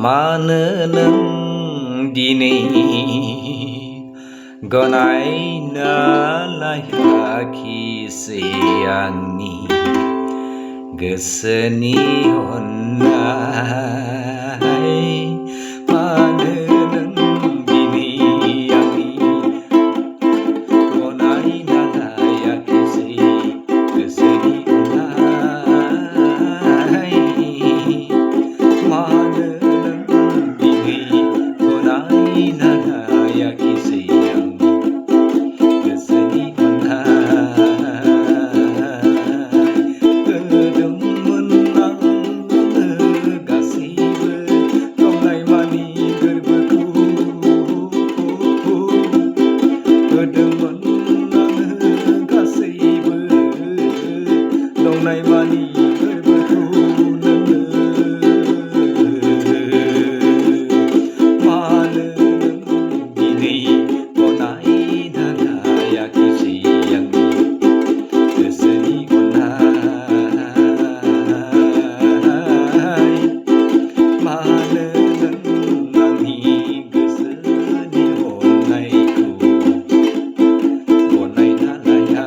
मानो नों दिनै गनायना लायाखिसै आंनि गोसोनि अननाय मानो नों दिनै आंनि गनायना लायाखिसै गोसोनि अननाय मानो नों दिनै गनायना लायाखिसै आंनि गोसोनि दंनायमानि गोरबोखौ नोंनो मानो नों दिनै गनायना लायाखिसै आंनि गोसोनि अननाय मानो नों आंनि गोसोनि अननायखौ गनायना लायाखिसै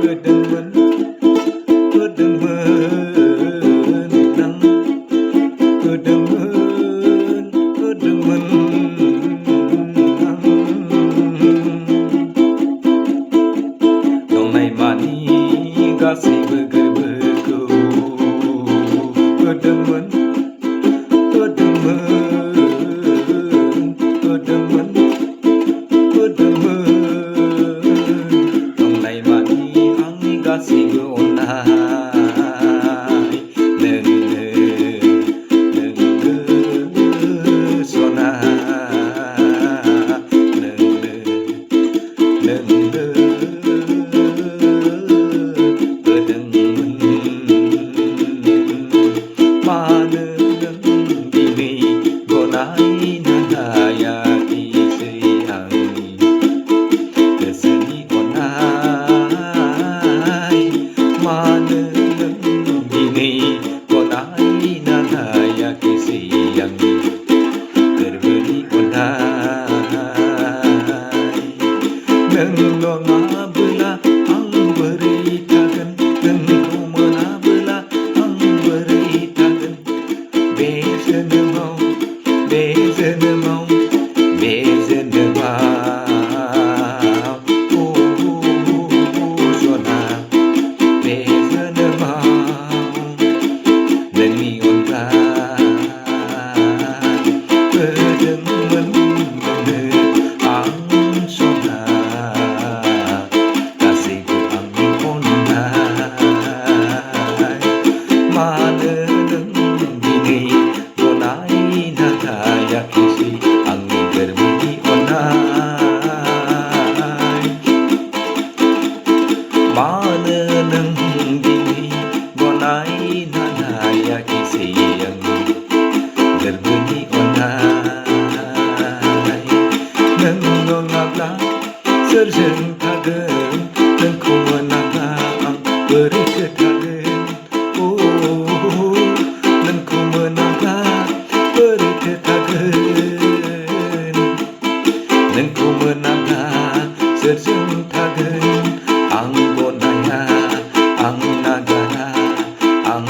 होदोंमोन नों होदोंमोन दंनायमानि गासैबो गोरबोखौ होदोंमोन दंनायमानि आंनि गासैबो अननाय नोंनो सना नोंनो मानो नों दिनै गनायना लायाखिसै आंनि गोसोनि अननाय मानो नों दिनै गनायना लायाखिसै आंनि गोरबोनि अननाय नों नङाबोला आं बोरै थागोन नोंखौ मोनाबोला आं बोरै थागोन बे जोनोमाव सना बे जोनोमाव नोंनि अनगा होदोंमोन नोंनो आं सना गासैबो आंनि अननाय मानो नों दिनै गनायना लायाखिसै आंनि गोरबोनि अननाय मानो नों दिनै गनायना लायाखिसै आंनि गोरबोनि अननाय नों नङाब्ला सोरजों थागोन नोंखौ मोनाब्ला आं बोरैथो थागोन नोंखौ मोनाब्ला बोरैथो थागोन नोंखौ मोनाब्ला सोरजों थागोन आं गनाया आं नागारा आं